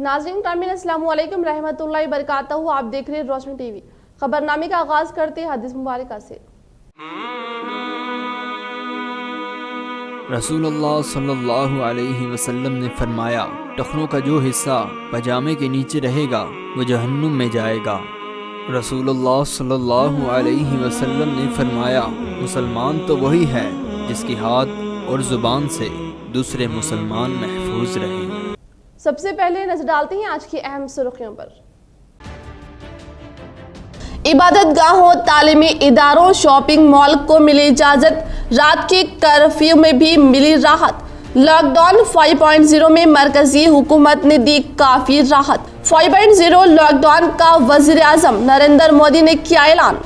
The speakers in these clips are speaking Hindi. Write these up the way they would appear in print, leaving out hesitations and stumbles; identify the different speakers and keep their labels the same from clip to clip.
Speaker 1: नाज़रीन कामिल अस्सलाम वालेकुम रहमतुल्लाहि बरकातहू। आप देख रहे हैं रोशनी टीवी। खबरनामे का आगाज करते हैं हदीस मुबारका से।
Speaker 2: रसूलुल्लाह सल्लल्लाहु अलैहि वसल्लम ने फरमाया, टखनों का जो हिस्सा पजामे के नीचे रहेगा वो जहन्नुम में जाएगा। रसूलुल्लाह सल्लल्लाहु अलैहि वसल्लम ने फरमाया, मुसलमान तो वही है जिसकी हाथ और ज़ुबान से दूसरे मुसलमान महफूज रहें।
Speaker 1: सबसे पहले नजर डालते हैं आज की अहम सुर्खियों पर। इबादत गाहों, तालीमी इदारों, शॉपिंग मॉल को मिली इजाजत। रात के कर्फ्यू में भी मिली राहत। लॉकडाउन 5.0 में मरकजी हुकूमत ने दी काफी राहत। 5.0 लॉकडाउन का वजीर आजम नरेंद्र मोदी ने किया ऐलान।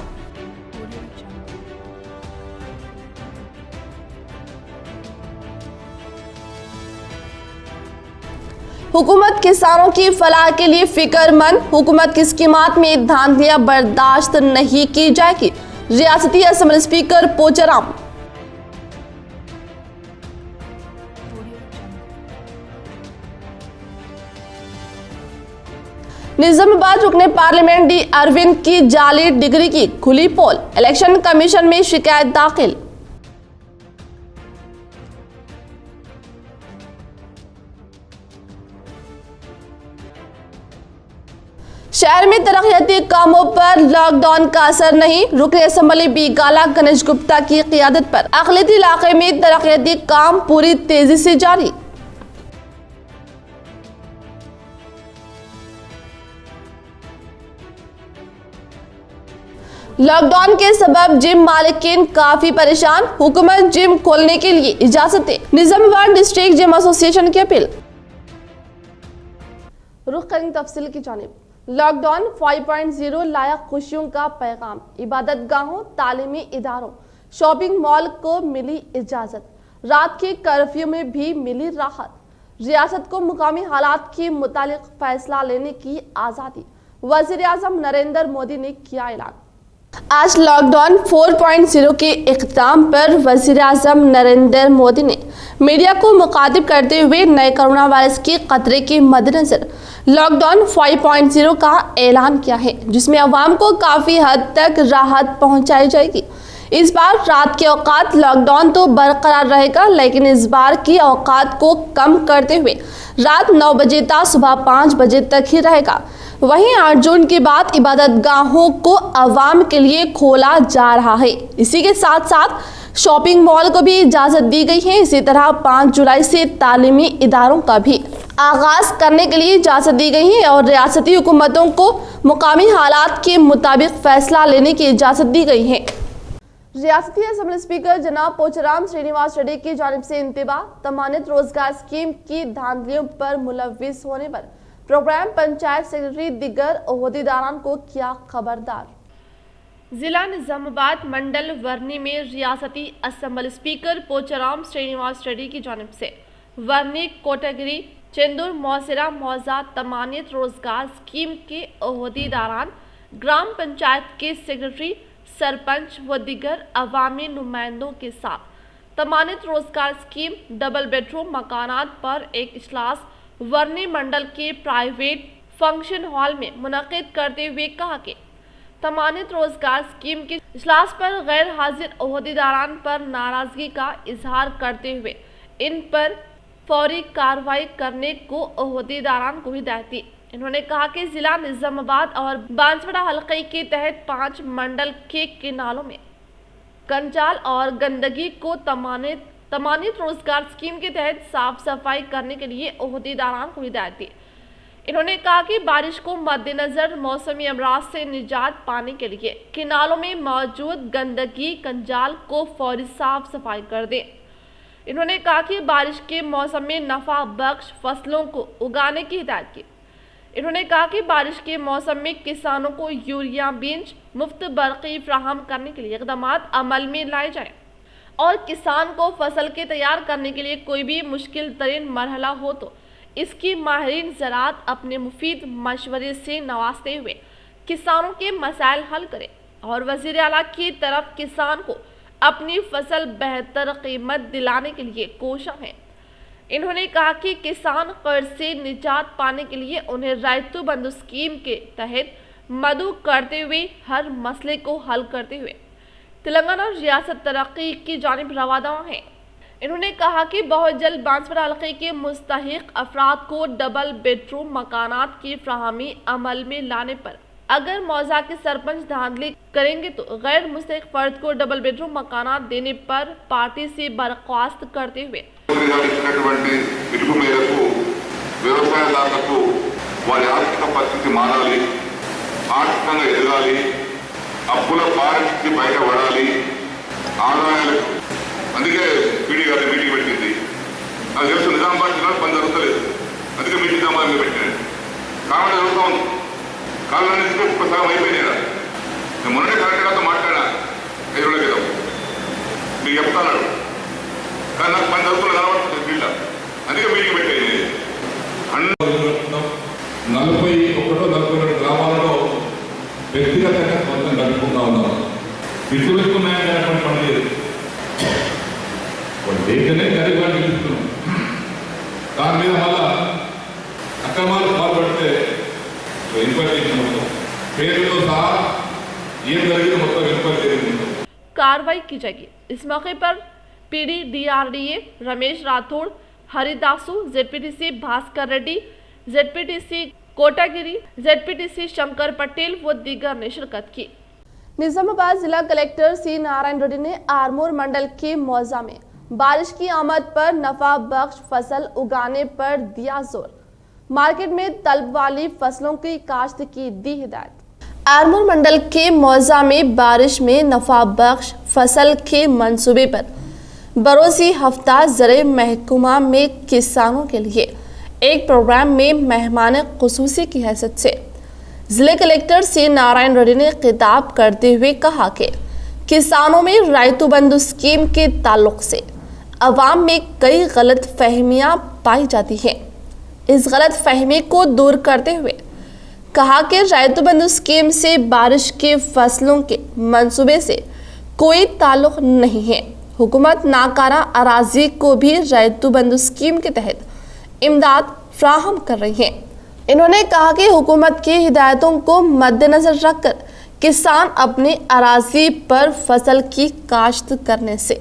Speaker 1: हुकूमत किसानों की फलाह के लिए फिक्रमंद। हुकूमत की स्कीमात में धांधलियां बर्दाश्त नहीं की जाएगी। रियासती असम्बली स्पीकर पोचाराम। निजामाबाद रुकने पार्लियामेंट डी अरविंद की जाली डिग्री की खुली पोल। इलेक्शन कमीशन में शिकायत दाखिल। शहर में तरक्याती कामों पर लॉकडाउन का असर नहीं। रुकने असम्बली बीगाला गणेश गुप्ता की क़ियादत पर अक़लियती इलाके में तरक्याती काम पूरी तेजी से जारी। लॉकडाउन के सबब जिम मालिकीन काफी परेशान। हुकूमत जिम खोलने के लिए इजाजत दे। निजामाबाद डिस्ट्रिक्ट जिम एसोसिएशन की अपील। रुख करेंगे तफसील की जानिब। लॉकडाउन 5.0 लाया खुशियों का पैगाम। इबादत गाहों, तालीमी इदारों, शॉपिंग मॉल को मिली इजाजत। रात के कर्फ्यू में भी मिली राहत। रियासत को मुकामी हालात के मुतालिक फैसला लेने की आज़ादी। वज़ीर आज़म नरेंद्र मोदी ने किया ऐलान। आज लॉकडाउन 4.0 के इख्तिताम पर वज़ीर आज़म नरेंद्र मोदी ने मीडिया को मुखातिब करते हुए नए कोरोना वायरस के खतरे के मद्देनजर लॉकडाउन 5.0 का ऐलान किया है, जिसमें अवाम को काफ़ी हद तक राहत पहुंचाई जाएगी। इस बार रात के औकात लॉकडाउन तो बरकरार रहेगा, लेकिन इस बार की औकात को कम करते हुए रात 9 बजे तक सुबह 5 बजे तक ही रहेगा। वहीं 8 जून के बाद इबादत गाहों को अवाम के लिए खोला जा रहा है। इसी के साथ साथ शॉपिंग मॉल को भी इजाज़त दी गई है। इसी तरह 5 जुलाई से तालीमी इदारों का भी आगाज करने के लिए इजाज़त दी गई है और रियासती हुकूमतों को मुकामी हालात के मुताबिक फैसला लेने की इजाज़त दी गई है। रियासती असम्बली स्पीकर जनाब पोचाराम श्रीनिवास रेड्डी की जानिब से इंतबाह। तमानित रोजगार स्कीम की धांधलियों पर मुलव्विस होने पर प्रोग्राम पंचायत सेक्रेटरी दिगर ओहदेदारान को किया खबरदार। जिला निजामाबाद मंडल वर्नी में रियासती असम्बली स्पीकर पोचाराम श्रीनिवास रेड्डी की जानिब से वर्नी, कोटागिरी, चेंदूर, मौसिरा, मौजा तमानित रोजगार स्कीम के ओहदेदारान, ग्राम पंचायत के सेक्रेटरी, सरपंच व दिगर अवामी नुमाइंदों के साथ तमानित रोजगार स्कीम डबल बेडरूम मकानात पर एक इजलास वर्नी मंडल के प्राइवेट फंक्शन हॉल में मुनक़िद करते हुए कहा कि तमानित रोजगार स्कीम के इजलास पर गैर हाजिर ओहदेदारान पर नाराजगी का इजहार करते हुए इन पर फौरी कार्रवाई करने को ओहदेदारान को हिदायत दी। इन्होंने कहा कि जिला निजामाबाद और बांसवाड़ा हल्के के तहत 5 मंडल के किनालों में कंजाल और गंदगी को तमानित रोजगार स्कीम के तहत साफ सफाई करने के लिए ओहदेदारान को हिदायत दी। इन्होंने कहा कि बारिश को मद्देनजर मौसमी अमराज से निजात पाने के लिए किनालों में मौजूद गंदगी कंजाल को फौरी साफ सफाई कर दें। इन्होंने कहा कि बारिश के मौसम में नफा बख्श फसलों को उगाने की हिदायत की। इन्होंने कहा कि बारिश के मौसम में किसानों को यूरिया बीज मुफ्त बरक़ी फ्राहम करने के लिए इक़दाम अमल में लाए जाएं और किसान को फसल के तैयार करने के लिए कोई भी मुश्किल तरीन मरहला हो तो इसकी माहिरीन ज़राअत अपने मुफीद मशवरे से नवाजते हुए किसानों के मसाइल हल करें और वज़ीर आला की तरफ किसान को अपनी फसल बेहतर कीमत दिलाने के लिए कोशिश है। इन्होंने कहा कि किसान कर्ज से निजात पाने के लिए उन्हें रैतु बंधु स्कीम के तहत मदद करते हुए हर मसले को हल करते हुए तेलंगाना रियासत तरक्की की जानिब रवाना है। इन्होंने कहा कि बहुत जल्द बांसवाड़ा हल्के के मुस्तहिक अफराद को डबल बेडरूम मकानात की फ्राहमी अमल में लाने पर अगर मौजा के सरपंच धांधली करेंगे तो गैर मुस्तहिक फर्द को डबल बेडरूम मकानात देने पर पार्टी से बर्खास्त करते हुए
Speaker 3: వ్యవసాయదారులకు వారి ఆర్థిక పరిస్థితి మారాలి, ఆర్థికంగా ఎదగాలి, అప్పుల బారి నుంచి బయటపడాలి, ఆదాయాలకు అందుకే పీడీ గారి మీటింగ్ పెట్టింది. నాకు తెలుసు నిజామాబాద్ జిల్లా పని జరుగుతలేదు, అందుకే మీటింగ్ నిజామాబాద్ పెట్టినాడు. కారణం జరుగుతూ ఉంది, కారణాన్ని తీసుకొని సగం అయిపోయినాయి. నేను మొన్ననే కరెక్ట్ గారితో మాట్లాడా 5 రోజుల క్రితం, మీకు చెప్తాను. కానీ నాకు పని జరుగుతున్న కనబడుతుంది ఫీల్డ్, అందుకే మీటింగ్ పెట్టాయి. 41-42 గ్రామాలలో వ్యక్తిగతంగా మొత్తం గడుపుకుంటా ఉన్నాం. విసుగున్నాయనేటువంటి పని లేదు, వాళ్ళు దేశనే గరిగా నిలుస్తున్నాం. దాని మీద మళ్ళా అక్రమాలు పాల్పడితే ఎంక్వైరీ చేసిన మొత్తం పేరుతో సహా ఏం జరిగిందో మొత్తం ఎంక్వైరీ జరిగింది,
Speaker 1: कार्रवाई की जाएगी। इस मौके पर PD DRDA Ramesh Rathod, Haridasu, ZPTC Bhaskar Reddy, ZPTC Kotagiri, ZPTC Shankar Patel व दीगर ने शिरकत की। निजामाबाद जिला कलेक्टर सी नारायण रेड्डी ने आरमोर मंडल के मौजा में बारिश की आमद पर नफा बख्श फसल उगाने पर दिया जोर, मार्केट में तलब वाली फसलों की काश्त की दी हिदायत। आरमोर मंडल के मौजा में बारिश में नफा बख्श फसल के मंसूबे पर बरोसी हफ्ता ज़रे महकमा में किसानों के लिए एक प्रोग्राम में मेहमान खुसूसी की हैसियत से जिले कलेक्टर सी नारायण रेड्डी ने खिताब करते हुए कहा कि किसानों में रैतु बंधु स्कीम के ताल्लुक से अवाम में कई गलत फहमियाँ पाई जाती हैं। इस गलत फहमी को दूर करते हुए कहा कि रैतु बंधु स्कीम से बारिश के फसलों के मंसूबे से कोई ताल्लुक नहीं है। हुकूमत नाकारा अराजी को भी रैतु बंधु स्कीम के तहत इमदाद फ्राहम कर रही है। इन्होंने कहा कि हुकूमत की हिदायतों को मद्देनजर रखकर किसान अपने अराजी पर फसल की काश्त करने से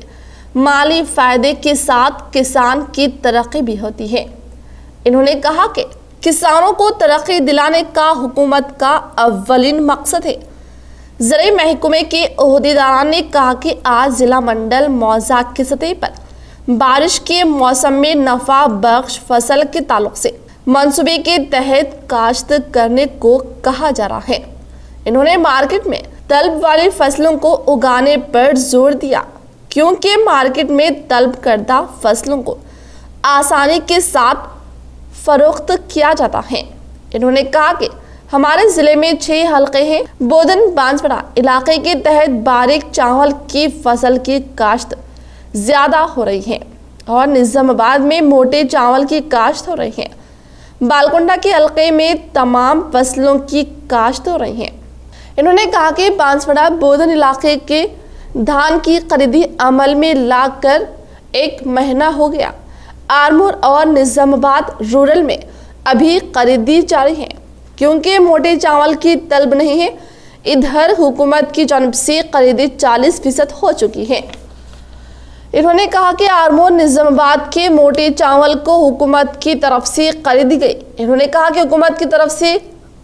Speaker 1: माली फायदे के साथ किसान की तरक्की भी होती है। इन्होंने कहा कि किसानों को तरक्की दिलाने का हुकूमत का अव्वलीन मकसद है। ज़राई महकमे के ओहदेदारान ने कहा कि आज जिला मंडल मौजा की सतह पर बारिश के मौसम में नफा बख्श फसल के ताल्लुक से मंसूबे के तहत काश्त करने को कहा जा रहा है। इन्होंने मार्केट में तलब वाली फसलों को उगाने पर जोर दिया, क्योंकि मार्केट में तलब करदा फसलों को आसानी के साथ फरोख्त किया जाता है। इन्होंने कहा कि हमारे ज़िले में 6 हलके हैं। बोधन बांसवाड़ा इलाके के तहत बारीक चावल की फसल की काश्त ज़्यादा हो रही है और निजामाबाद में मोटे चावल की काश्त हो रही है। बालकोंडा के हलके में तमाम फसलों की काश्त हो रही है। इन्होंने कहा कि बांसवाड़ा बोधन इलाके के धान की खरीदी अमल में लाकर 1 महीना हो गया। आरमोर और निजामाबाद रूरल में अभी खरीदी जारी है, क्योंकि मोटे चावल की तलब नहीं है। इधर हुकूमत की जानिब से खरीदी 40% हो चुकी है। इन्होंने कहा कि आरमोर निजामाबाद के मोटे चावल को हुकूमत की तरफ से खरीदी गई। इन्होंने कहा कि हुकूमत की तरफ से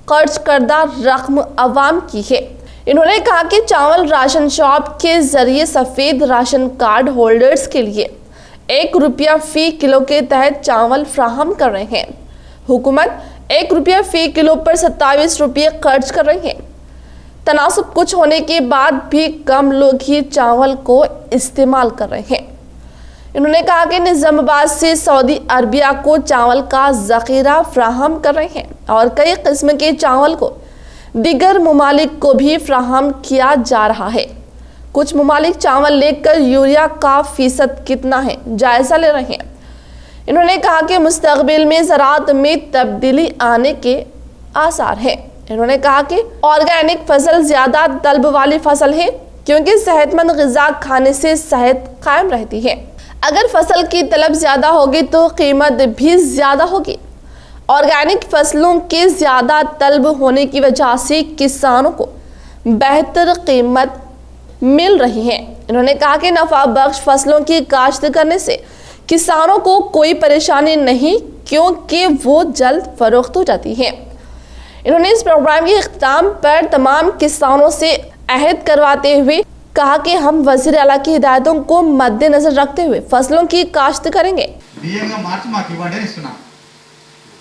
Speaker 1: खर्च करदा रकम अवाम की है। इन्होंने कहा कि चावल राशन शॉप के जरिए सफ़ेद राशन कार्ड होल्डर्स के लिए ₹1 फी किलो के तहत चावल फ्राहम कर रहे हैं। हुकूमत ₹1 फी किलो पर ₹27 खर्च कर रही है। तनासब कुछ होने के बाद भी कम लोग ही चावल को इस्तेमाल कर रहे हैं। इन्होंने कहा कि निजामाबाद से सऊदी अरबिया को चावल का ज़ख़ीरा फ्राहम कर रहे हैं और कई किस्म के चावल को दीगर ममालिक को भी फ्राहम किया जा रहा है। कुछ ममालिक चावल लेकर यूरिया का फ़ीसद कितना है जायज़ा ले रहे हैं। इन्होंने कहा कि मुस्तक़बिल में ज़राअत में तब्दीली आने के आसार हैं। इन्होंने कहा कि ऑर्गेनिक फसल ज़्यादा तलब वाली फसल है, क्योंकि सेहतमंद ग़िज़ा खाने से सेहत कायम रहती है। अगर फसल की तलब ज़्यादा होगी तो कीमत भी ज़्यादा होगी। ऑर्गेनिक फसलों के ज़्यादा तलब होने की वजह से किसानों को बेहतर कीमत मिल रही है। इन्होंने कहा कि नफा बख्श फसलों की काश्त करने से किसानों को कोई परेशानी नहीं, क्योंकि वो जल्द फरोख्त हो जाती है। इन्होंने इस प्रोग्राम के इख्तिताम पर तमाम किसानों से अहद करवाते हुए कहा कि हम वज़ीर आला की हिदायतों को मद्देनजर रखते हुए फसलों की काश्त करेंगे।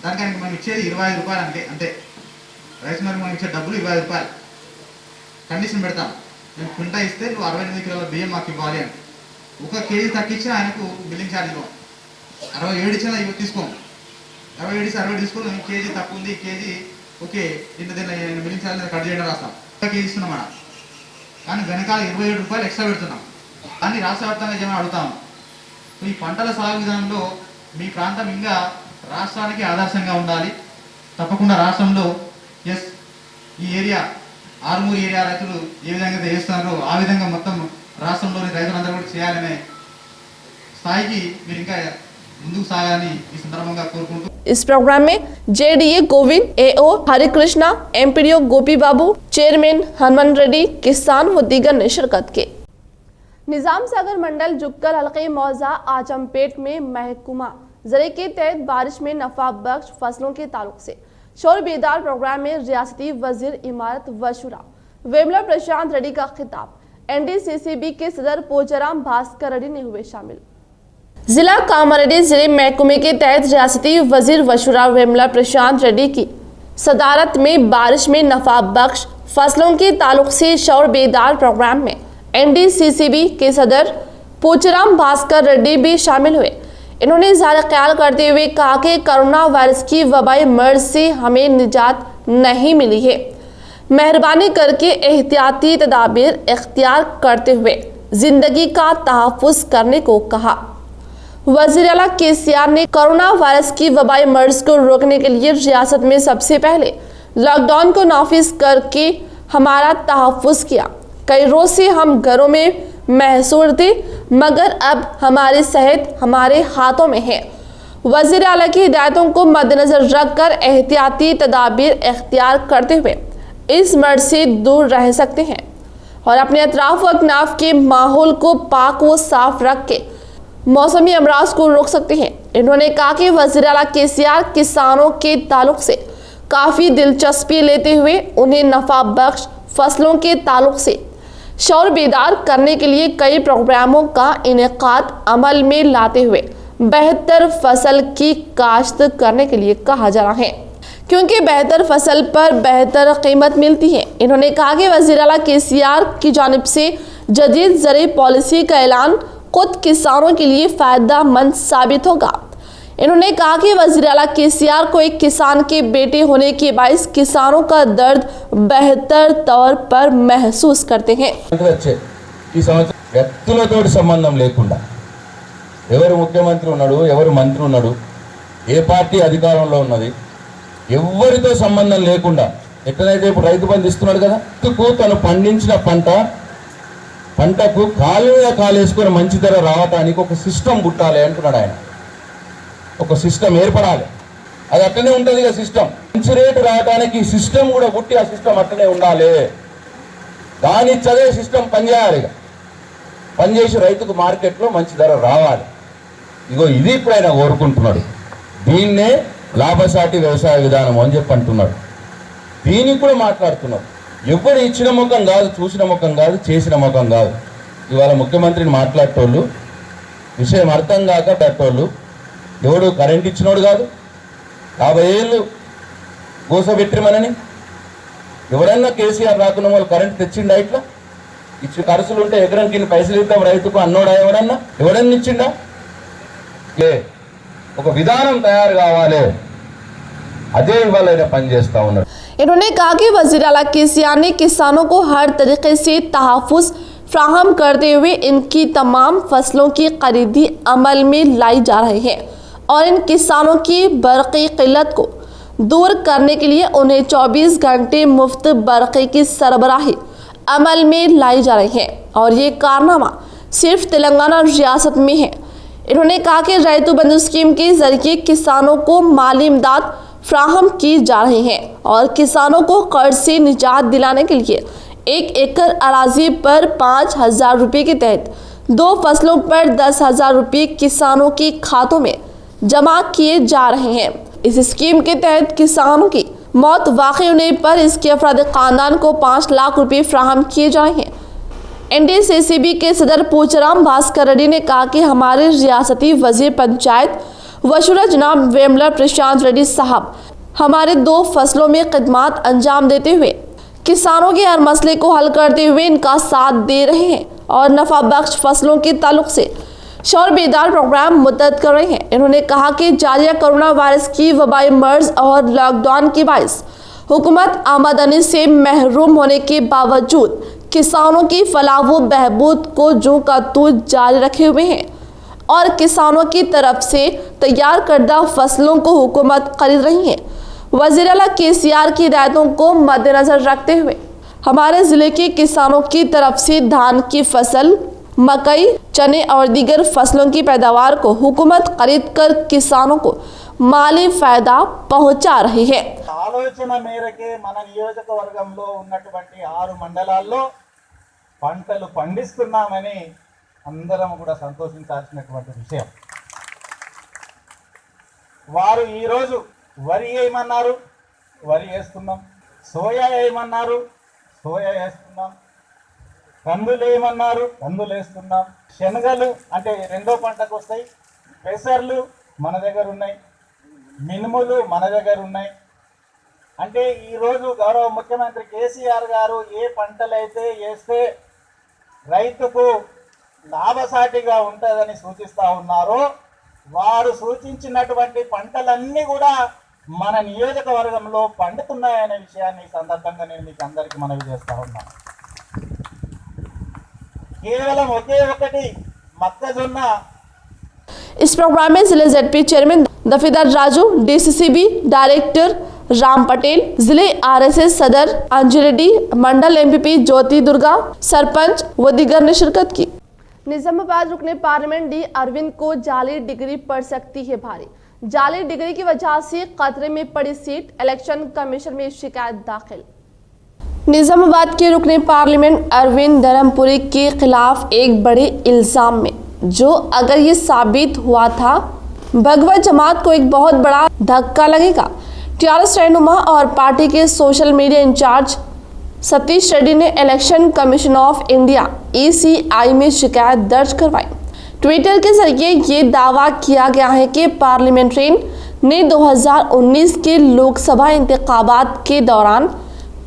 Speaker 4: దానికి మనం ఇచ్చేది 25 రూపాయలు అంతే రైస్ మిల్ మనం ఇచ్చే డబ్బులు 25 రూపాయలు కండిషన్ పెడతాం నేను క్వింటా ఇస్తే నువ్వు 68 కిలోల బియ్యం మాకు ఇవ్వాలి అని ఒక కేజీ తగ్గించినా ఆయనకు బిల్లింగ్ ఛార్జ్ ఇవ్వం 67 ఇచ్చినా ఇవ్వ తీసుకోం 67 తీసుకోవాలి నేను కేజీ తక్కువ ఉంది కేజీ ఓకే ఇంత బిల్లింగ్ ఛార్జ్ కట్ చేయడం రాస్తాం ఒక కేజీ ఇస్తున్నాం మనం కానీ వెనకాల 27 రూపాయలు ఎక్స్ట్రా పెడుతున్నాం కానీ రాష్ట్ర వ్యాప్తంగా ఏమైనా అడుగుతాం ఈ పంటల సాగు విధానంలో మీ ప్రాంతం ఇంకా రాష్ట్రానికి ఆదర్శంగా ఉండాలి తప్పకుండా రాష్ట్రంలో ఎస్ ఈ ఏరియా ఆర్మూర్ ఏరియా రైతులు ఏ విధంగా చేస్తున్నారో ఆ విధంగా మొత్తం రాష్ట్రంలోని రైతులందరూ కూడా చేయాలనే స్థాయికి మీరు ఇంకా ముందుకు సాగాలని ఈ సందర్భంగా కోరుకుంటూ
Speaker 1: इस प्रोग्राम में जेडीए गोविंद, एओ हरिकृष्णा, एमपीडीओ गोपी बाबू, चेयरमैन हनुमान रेड्डी, किसान व दीगर ने शिरकत की। निजाम सागर मंडल जुक्कल हल्के मौजा आजमपेट में महकुमा ज़रे के तहत बारिश में नफा बख्श फसलों के ताल्लुक से शौर बेदार प्रोग्राम में रियासती वजीर इमारत व शुरा वेमला प्रशांत रेड्डी का खिताब एनडीसीसीबी के सदर पोचाराम भास्कर रेड्डी ने हुए शामिल। जिला कामारेड्डी जिले महकमे के तहत रियासती वजीर वशुरा वेमला प्रशांत रेड्डी की सदारत में बारिश में नफा बख्श फसलों के ताल्लुक से शौर बेदार प्रोग्राम में एनडीसीसीबी के सदर पोचाराम भास्कर रेड्डी भी शामिल हुए। इन्होंने इज़हार ख्याल करते हुए कहा कि कोरोना वायरस की वबाई मर्ज से हमें निजात नहीं मिली है, मेहरबानी करके एहतियाती तदाबीर इख्तियार करते हुए जिंदगी का तहफ़्फ़ुज़ करने को कहा। वज़ीर आला केसीआर ने कोरोना वायरस की वबाई मर्ज को रोकने के लिए रियासत में सबसे पहले लॉकडाउन को नाफिज करके हमारा तहफ़्फ़ुज़ किया। कई रोज़ से हम घरों में महसूर थे, मगर अब हमारी सेहत हमारे हाथों में है। वज़ीर आला की हिदायतों को मद्देनज़र रखकर एहतियाती तदाबीर इख्तियार करते हुए इस मर्ज से दूर रह सकते हैं और अपने अतराफ व अकनाफ के माहौल को पाक व साफ रख के मौसमी अमराज को रोक सकते हैं। इन्होंने कहा कि वज़ीर आला केसीआर किसानों के ताल्लुक से काफ़ी दिलचस्पी लेते हुए उन्हें नफा बख्श फसलों के ताल्लुक से शौर बेदार करने के लिए कई प्रोग्रामों का इनेकाद अमल में लाते हुए बेहतर फसल की काश्त करने के लिए कहा जा रहा है, क्योंकि बेहतर फसल पर बेहतर कीमत मिलती है। इन्होंने कहा कि वज़ीर आला केसीआर की जानिब से जदीद ज़रूरी पॉलिसी का ऐलान खुद किसानों के लिए फ़ायदा मंद साबित होगा। इन्होंने कहा कि वज़ीर आला केसीआर को एक किसान के बेटे होने के बाइस किसानों का दर्द बेहतर तौर पर महसूस करते हैं।
Speaker 5: వ్యక్తులతోటి సంబంధం లేకుండా ఎవరు ముఖ్యమంత్రి ఉన్నాడు, ఎవరు మంత్రి ఉన్నాడు, ఏ పార్టీ అధికారంలో ఉన్నది, ఎవరితో సంబంధం లేకుండా ఎట్లనైతే ఇప్పుడు రైతు బంధు ఇస్తున్నాడు కదా, తను పండించిన పంటకు కాలు మీద కాలేసుకొని మంచి ధర రావటానికి ఒక సిస్టమ్ పుట్టాలి అంటున్నాడు ఆయన. ఒక సిస్టమ్ ఏర్పడాలి, అది అట్లనే ఉంటుంది ఇక సిస్టమ్. మంచి రేటు రావడానికి సిస్టమ్ కూడా పుట్టి ఆ సిస్టమ్ అట్లనే ఉండాలి. దాని చదివే సిస్టమ్ పనిచేయాలి, ఇక పనిచేసి రైతుకు మార్కెట్లో మంచి ధర రావాలి. ఇగో ఇది ఇప్పుడు ఆయన కోరుకుంటున్నాడు. దీన్నే లాభసాటి వ్యవసాయ విధానం అని చెప్పి అంటున్నాడు. దీనికి కూడా మాట్లాడుతున్నాడు. ఎవరు ఇచ్చిన ముఖం కాదు, చూసిన ముఖం కాదు, చేసిన ముఖం కాదు. ఇవాళ ముఖ్యమంత్రిని మాట్లాడేటోళ్ళు విషయం అర్థం కాక పెట్టేటోళ్ళు, ఎవడు కరెంట్ ఇచ్చినోడు కాదు, 50 ఏళ్ళు గోసబెట్టిమనని ఎవరన్నా కేసీఆర్ రాకున్న వాళ్ళు కరెంట్ తెచ్చిండా? ఇట్లా ఇచ్చిన ఖర్చులు ఉంటే ఎకరానికి ఇన్ని పైసలు ఇద్దాం రైతుకు అన్నోడా? ఎవడన్నా ఇచ్చిండా? లే, ఒక విధానం తయారు కావాలి, అదే ఇవాళ పని చేస్తా ఉన్నాడు.
Speaker 1: इन्होंने कहा कि वज़ीर आला केसीआर ने किसानों को हर तरीके से तहफ़्फ़ुज़ फ्राहम करते हुए इनकी तमाम फसलों की खरीदी अमल में लाई जा रही है और इन किसानों की बरक़ी क़िल्लत को दूर करने के लिए उन्हें 24 घंटे मुफ्त बरक़ी की सरबराही अमल में लाई जा रही है। और ये कारनामा सिर्फ तेलंगाना रियासत में है, इन्होंने कहा कि रैतु बंधु स्कीम के जरिए किसानों को माली इमदाद फ्राहम की जा रही है और किसानों को कर्ज से निजात दिलाने के लिए 1 एकड़ अराजी पर 5,000 रुपये के तहत 2 फसलों पर 10,000 रुपये किसानों के खातों में जमा किए जा रहे हैं। इस स्कीम के तहत किसानों की मौत वाक़ई होने पर इसके अफराद खानदान को 5 लाख रुपये फ्राहम किए जा रहे हैं। NDCCB के सदर पूछराम भास्कर रेड्डी ने कहा कि हमारे रियासती वजीर पंचायत वशुरा जनाब वेमलर प्रशांत रेड्डी साहब हमारे 2 फसलों में खिदमात अंजाम देते हुए किसानों के हर मसले को हल करते हुए इनका साथ दे रहे हैं और नफा बख्श फसलों के ताल्लुक से शौर बेदार प्रोग्राम मुद्दत कर रहे हैं। इन्होंने कहा कि जारिया कोरोना वायरस की वबाई मर्ज और लॉकडाउन के बायस हुकूमत आमदनी से महरूम होने के बावजूद किसानों की फलाह व बहबूद को जूं का तू जारी रखे हुए हैं और किसानों की तरफ से तैयार करदा फसलों को हुकूमत खरीद रही है। वज़ीर आला KCR की हिदायतों को मद्देनजर रखते हुए हमारे ज़िले के किसानों की तरफ से धान की फसल, मकई, चने और दीगर फसलों की पैदावार को हुकूमत खरीद कर किसानों को माली फायदा पहुंचा रही है।
Speaker 6: ఆలోచన మేరకే మన నియోజకవర్గంలో ఉన్నటువంటి 6 మండలాల్లో పంటలు పండిస్తున్నామని అందరం కూడా సంతోషించాల్సినటువంటి విషయం। వారు ఈ రోజు వరి ఏమన్నారు, వరి వేస్తున్నాం, సోయా ఏమన్నారు, సోయా వేస్తున్నాం, కందులు ఏమన్నారు, కందులు వేస్తున్నాం, శనగలు అంటే రెండో పంటకు వస్తాయి, పెసర్లు మన దగ్గర ఉన్నాయి, మినుములు మన దగ్గర ఉన్నాయి। అంటే ఈరోజు గౌరవ ముఖ్యమంత్రి KCR గారు ఏ పంటలైతే వేస్తే రైతుకు లాభసాటిగా ఉంటుందని సూచిస్తూ ఉన్నారో వారు సూచించినటువంటి పంటలన్నీ కూడా మన నియోజకవర్గంలో పండుతున్నాయనే విషయాన్ని ఈ సందర్భంగా నేను మీకు అందరికీ మనవి చేస్తూ ఉన్నాను। కేవలం ఒకే ఒకటి మొక్కజొన్న।
Speaker 1: इस प्रोग्राम में जिले ZP चेयरमैन दफेदार राजू, DCCB डायरेक्टर राम पटेल, जिले RSS सदर अंजू रेड्डी, मंडल MPP ज्योति दुर्गा, सरपंच व दीगर ने शिरकत की। निजामाबाद रुकने पार्लियामेंट D अरविंद को जाली डिग्री पड़ सकती है भारी। जाली डिग्री की वजह से खतरे में पड़ी सीट, इलेक्शन कमीशन में शिकायत दाखिल। निजामाबाद के रुकने पार्लियामेंट अरविंद धर्मपुरी के खिलाफ एक बड़े इल्जाम में जो अगर ये साबित हुआ था भगवत जमात को एक बहुत बड़ा धक्का लगेगा। TRS रहनुमा और पार्टी के social media incharge Satish Reddy ने election commission of India ECI में शिकायत दर्ज करवाई। ट्विटर के जरिए ये दावा किया गया है कि पार्लियामेंट्रियन ने 2019 के लोकसभा इंतखाबात के दौरान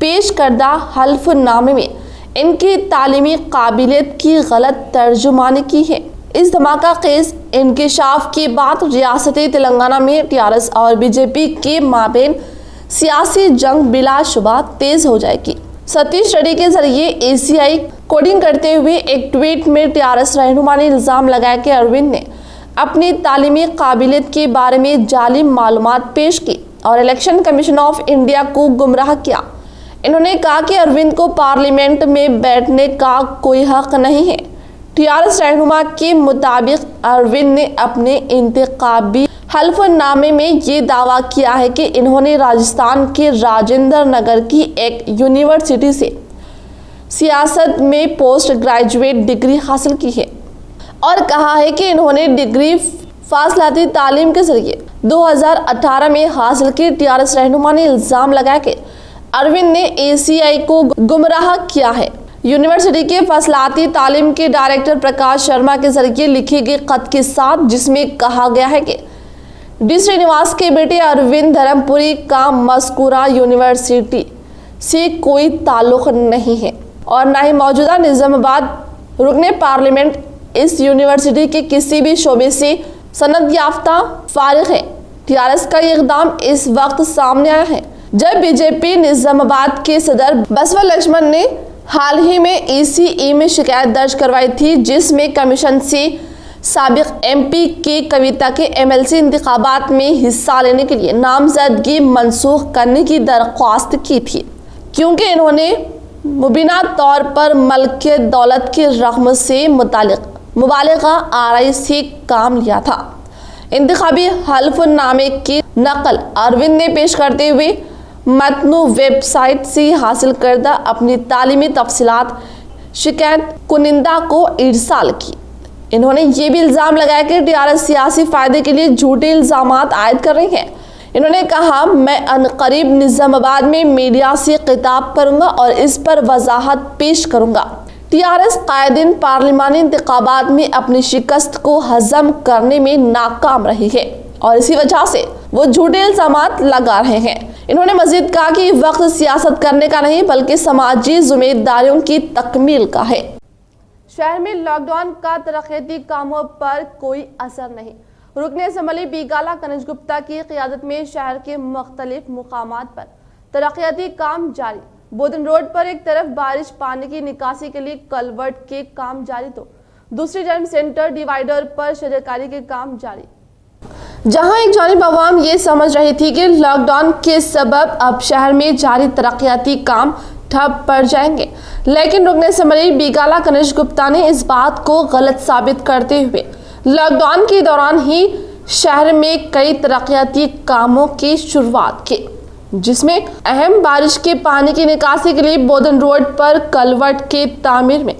Speaker 1: पेश करदा हल्फनामे में इनकी तालीमी काबिलियत की गलत तर्जुमानी की है। इस धमाका खेज इंकशाफ के बाद रियासती तेलंगाना में TRS और BJP के माबेन सियासी जंग बिलाशुबा तेज हो जाएगी। सतीश रेड्डी के जरिए ECI कोडिंग करते हुए एक ट्वीट में TRS रहनुमा ने इल्ज़ाम लगाया कि अरविंद ने अपनी तालीमी काबिलियत के बारे में जाली मालूमात पेश की और इलेक्शन कमीशन ऑफ इंडिया को गुमराह किया। इन्होंने कहा कि अरविंद को पार्लियामेंट में बैठने का कोई हक नहीं है। TRS रहनुमा के मुताबिक अरविंद ने अपने इंतखाबी हल्फनामे में ये दावा किया है कि इन्होंने राजस्थान के राजेंद्र नगर की एक यूनिवर्सिटी से सियासत में पोस्ट ग्रेजुएट डिग्री हासिल की है और कहा है कि इन्होंने डिग्री फासलाती तालीम के जरिए 2018 में हासिल की। TRS रहनुमा ने इल्ज़ाम लगाया कि अरविंद ने ECI को गुमराह किया है। यूनिवर्सिटी के फसलाती तालीम के डायरेक्टर प्रकाश शर्मा के जरिए लिखे गए खत के साथ, जिसमें कहा गया है कि D श्रीनिवास के बेटे अरविंद धर्मपुरी का मज़कूरा यूनिवर्सिटी से कोई ताल्लुक़ नहीं है और न ही मौजूदा निज़ामाबाद रुकने पार्लियामेंट इस यूनिवर्सिटी के किसी भी शोबे से सनद याफ्ता फारिग है। TRS का ये इक़दाम इस वक्त सामने आया है जब BJP निज़ामाबाद के सदर बसवा लक्ष्मण ने हाल ही में ECI में शिकायत दर्ज करवाई थी, जिसमें कमीशन से साबिक MP के कविता के MLC इंतखाबात में हिस्सा लेने के लिए नामजदगी मनसूख करने की दरख्वास्त की थी, क्योंकि इन्होंने मुबीना तौर पर मलकियत दौलत के रकम से मुतालिक मुबालिगा आरई से काम लिया था। इंतखाबी हल्फनामे की नकल अरविंद ने पेश करते हुए मतनु वेबसाइट से हासिल करदा अपनी तालीमी तफसीलात शिकायत कुनिंदा को इरसाल की। इन्होंने ये भी इल्ज़ाम लगाया कि टीआरएस सियासी फायदे के लिए झूठे इल्ज़ामात आयद कर रही है। इन्होंने कहा, मैं अनकरीब निज़ामाबाद में मीडिया से खिताब करूंगा और इस पर वजाहत पेश करूंगा। टीआरएस कायदीन पार्लिमानी इंतखाबात में अपनी शिकस्त को हजम करने में नाकाम रही है और इसी वजह से वो झूठे इल्ज़ामात लगा रहे हैं। इन्होंने मजीद कहा कि वक्त सियासत करने का नहीं बल्कि समाजी जिम्मेदारियों की तकमील का है। शहर में लॉकडाउन का तरक्याती कामों पर कोई असर नहीं। रुकने असम्बली बीगाला कनिज गुप्ता की क़ियादत में शहर के मुख्तलिफ मुकामात पर तरक्याती काम जारी। बोधन रोड पर एक तरफ बारिश पानी की निकासी के लिए कलवर्ट के काम जारी तो दूसरी जानब सेंटर डिवाइडर पर शजरकारी के काम जारी। जहां एक जानिब अवाम ये समझ रही थी कि लॉकडाउन के सबब अब शहर में जारी तरक्याती काम ठप पड़ जाएंगे, लेकिन रुकने असम्बली बीगाला कनिज गुप्ता ने इस बात को गलत साबित करते हुए लॉकडाउन के दौरान ही शहर में कई तरक्याती कामों की शुरुआत की, जिसमें अहम बारिश के पानी की निकासी के लिए बोधन रोड पर कलवर्ट के तामीर में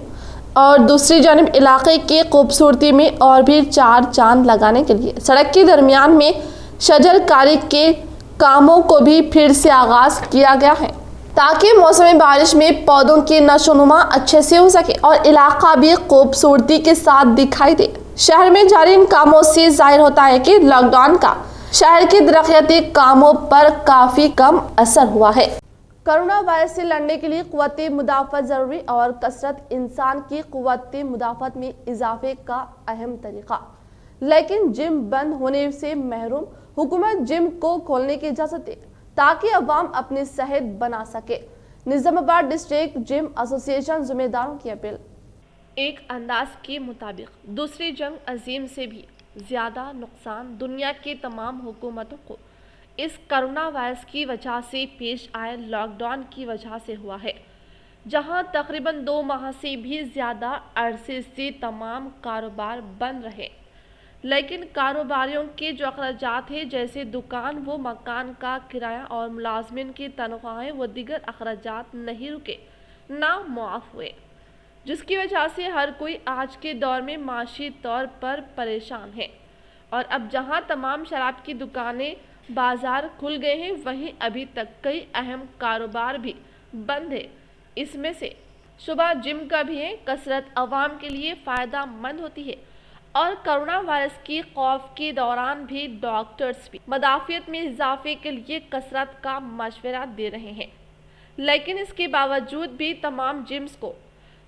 Speaker 1: और दूसरी जानब इलाके की खूबसूरती में और भी चार चांद लगाने के लिए सड़क के दरमियान में शजरकारी के कामों को भी फिर से आगाज किया गया है, ताकि मौसम बारिश में पौधों की नशोनुमा अच्छे से हो सके और इलाका भी खूबसूरती के साथ दिखाई दे। शहर में जारी इन कामों से जाहिर होता है कि लॉकडाउन का शहर के तरक्याती कामों पर काफी कम असर हुआ है। कोरोना वायरस से लड़ने के लिए क़ुव्वत मुदाफ़त ज़रूरी और कसरत इंसान की क़ुव्वत मुदाफ़त में इजाफे का अहम तरीक़ा। लेकिन जिम बंद होने से महरूम, हुकूमत जिम को खोलने की इजाज़त दे ताकि अवाम अपनी सेहत बना सके। निज़ामाबाद डिस्ट्रिक्ट जिम एसोसिएशन जिम्मेदारों की अपील। एक अंदाज के मुताबिक दूसरी जंग अजीम से भी ज़्यादा नुकसान दुनिया की तमाम हुकूमतों को इस कोरोना वायरस की वजह से पेश आए लॉकडाउन की वजह से हुआ है, जहां तकरीबन 2 माह से भी ज़्यादा अरसे से तमाम कारोबार बंद रहे, लेकिन कारोबारियों के जो अखराजात हैं जैसे दुकान व मकान का किराया और मुलाजमिन की तनख्वाहें व दीगर अखराजात नहीं रुके ना मुआफ़ हुए, जिसकी वजह से हर कोई आज के दौर में माशी तौर पर परेशान है। और अब जहां तमाम शराब की दुकानें बाजार खुल गए हैं, वहीं अभी तक कई अहम कारोबार भी बंद है। इसमें से शुबा जिम का भी है। कसरत अवाम के लिए फ़ायदा मंद होती है और कोरोना वायरस की खौफ के दौरान भी डॉक्टर्स भी मदाफियत में इजाफे के लिए कसरत का मशवरा दे रहे हैं, लेकिन इसके बावजूद भी तमाम जिम्स को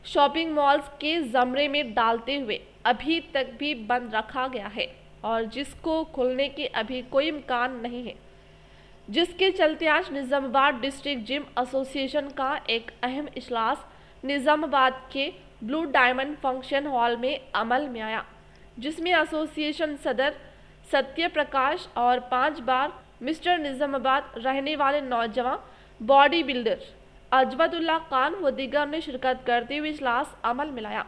Speaker 1: शॉपिंग मॉल्स के ज़मरे में डालते हुए अभी तक भी बंद रखा गया है और जिसको खुलने के अभी कोई इम्कान नहीं है, जिसके चलते आज निज़ामाबाद डिस्ट्रिक्ट जिम एसोसिएशन का एक अहम इजलास निज़ामाबाद के ब्लू डायमंड फंक्शन हॉल में अमल में आया, जिसमें एसोसिएशन सदर सत्य प्रकाश और 5 बार मिस्टर निज़ामाबाद रहने वाले नौजवान बॉडी बिल्डर अजवदुल्ला खान व दीगर ने शिरकत करते हुए इजलास अमल में लाया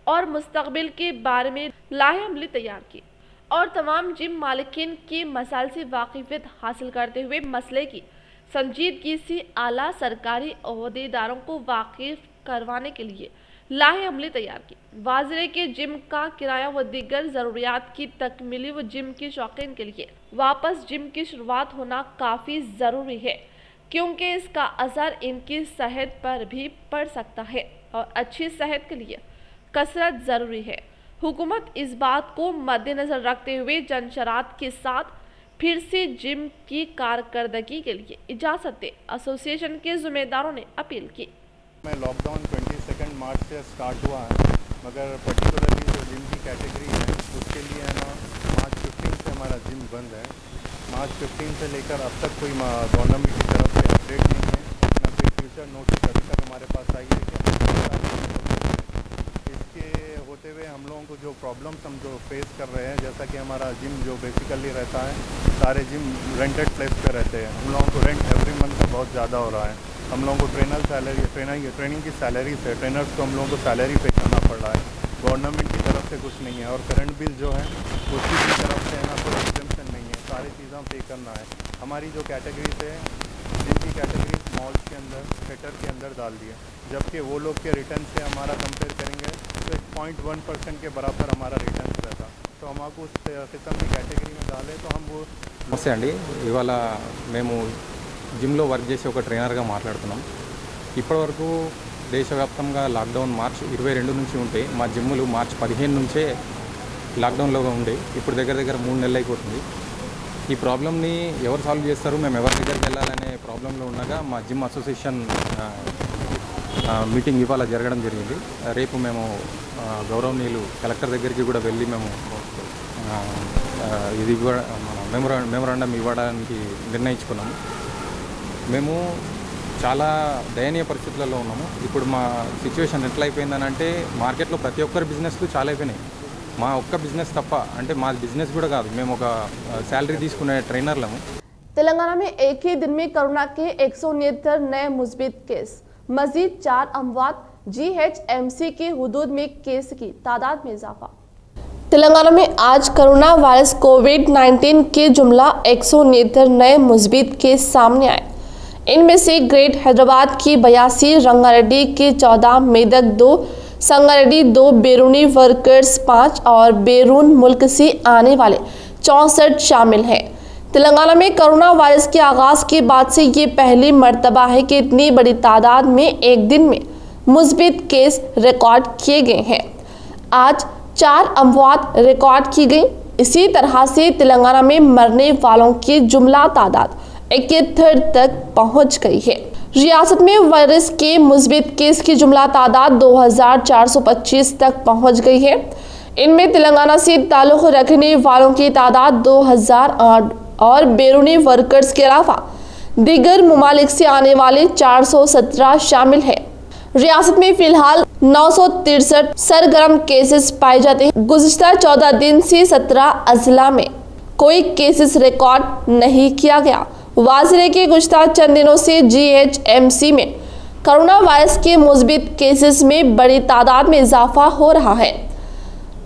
Speaker 1: और मुस्तकबिल के बारे में लाहे-अमली तैयार की और तमाम जिम मालिकीन के मसाइल से वाकिफियत हासिल करते हुए मसले की संजीदगी से आला सरकारी ओहदेदारों को वाकिफ करवाने के लिए लाहे-अमली तैयार की। वाज़रे के जिम का किराया व दीगर ज़रूरियात की तकमीली व जिम के शौकीन के लिए वापस जिम की शुरुआत होना काफ़ी ज़रूरी है, क्योंकि इसका असर इनकी सेहत पर भी पड़ सकता है और अच्छी सेहत के लिए कसरत ज़रूरी है। हुकूमत इस बात को मद्देनज़र रखते हुए जनशरात के साथ फिर से जिम की कारकर्दगी के लिए इजाज़त दे, एसोसिएशन के ज़िम्मेदारों ने अपील की।
Speaker 7: में लॉकडाउन 22 मार्च से स्टार्ट हुआ है, मगर पर्टिकुलरली जो जिम की कैटेगरी है उसके लिए है ना मार्च 15 से हमारा जिम बंद है। मार्च 15 से लेकर अब तक कोई गवर्नमेंट की तरफ से अपडेट नहीं है, ना कोई फ्यूचर नोटिस अभी तक हमारे पास आई है कि इसके होते हुए हम लोगों को जो प्रॉब्लम्स हम जो फेस कर रहे हैं, जैसा कि हमारा जिम जो बेसिकली रहता है, सारे जिम रेंटेड प्लेस पे रहते हैं। हम लोगों को रेंट एवरी मंथ बहुत ज़्यादा हो रहा है। हम लोगों को ट्रेनिंग की सैलरी से ट्रेनर्स को हम लोगों को सैलरी पे करना पड़ रहा है। गवर्नमेंट की तरफ से कुछ नहीं है। और करंट बिल जो है उसकी भी तरफ से है ना कोई एग्जम्पशन नहीं है, सारी चीज़ें पे करना है। हमारी जो कैटेगरी है जिनकी कैटेगरी मॉल्स के अंदर थिएटर के अंदर डाल दिए, जबकि वो लोग के रिटर्न से हमारा कंपेयर करेंगे तो 0.1% के बराबर हमारा रिटर्न रहता। तो हम आपको उस किस्म की कैटेगरी में डालें तो हम वो
Speaker 8: నమస్తే అండి. ఇవాళ మేము జిమ్లో వర్క్ చేసే ఒక ట్రైనర్గా మాట్లాడుతున్నాం. ఇప్పటివరకు దేశవ్యాప్తంగా లాక్డౌన్ మార్చి 22 నుంచి ఉంటే మా జిమ్ములు మార్చి 15 నుంచే లాక్డౌన్లో ఉండే ఇప్పుడు దగ్గర దగ్గర 3 నెలలు అయిపోతుంది. ఈ ప్రాబ్లమ్ని ఎవరు సాల్వ్ చేస్తారు, మేము ఎవరి దగ్గరికి వెళ్ళాలనే ప్రాబ్లంలో ఉండగా మా జిమ్ అసోసియేషన్ మీటింగ్ ఇవాళ జరగడం జరిగింది. రేపు మేము గౌరవనీయులు కలెక్టర్ దగ్గరికి కూడా వెళ్ళి మేము ఇది కూడా మన మెమరాండం ఇవ్వడానికి నిర్ణయించుకున్నాము. మేము చాలా దయనీయ పరిస్థితులలో ఉన్నాము. ఇప్పుడు మా సిచ్యువేషన్ ఎట్లా అయిపోయిందని అంటే మార్కెట్లో ప్రతి ఒక్కరి బిజినెస్లు చాలా అయిపోయినాయి. మా ఒక్క బిజినెస్ తప్ప, అంటే మా బిజినెస్ కూడా కాదు, మేము ఒక శాలరీ తీసుకునే ట్రైనర్లము.
Speaker 1: तेलंगाना में एक ही दिन में कोरोना के 169 नए मुस्बित केस, मजीद 4 अमवात, GHMC की हुदूद में केस की तादाद में इजाफा। तेलंगाना में आज कोरोना वायरस कोविड-19 के जुमला 169 नए मुस्बित केस सामने आए। इनमें से ग्रेट हैदराबाद की 82, रंगारेड्डी के 14, मेदक 2, संगारेड्डी 2, बैरूनी वर्कर्स 5 और बैरून मुल्क से आने वाले 64 शामिल हैं। तेलंगाना में कोरोना वायरस के आगाज़ के बाद से ये पहली मर्तबा है कि इतनी बड़ी तादाद में एक दिन में मुस्बित केस रिकॉर्ड किए गए हैं। आज 4 अमवात रिकॉर्ड की गई। इसी तरह से तेलंगाना में मरने वालों की जुमला तादाद 71 तक पहुंच गई है। रियासत में वायरस के मुस्बित केस की जुमला तादाद 2425 तक पहुंच गई है। इनमें तेलंगाना से ताल्लुक़ रखने वालों की तादाद 2008 और बैरूनी वर्कर्स के अलावा दीगर ममालिक से आने वाले 417 शामिल हैं। रियासत में फिलहाल 963 सरगर्म केसेस पाए जाते हैं। गुज़िश्ता 14 दिन से 17 अजला में कोई केसेस रिकॉर्ड नहीं किया गया। वाज़िर के गुज़िश्ता चंद दिनों से GHMC में कोरोना वायरस के मुस्बित केसेस में बड़ी तादाद में इजाफा हो रहा है।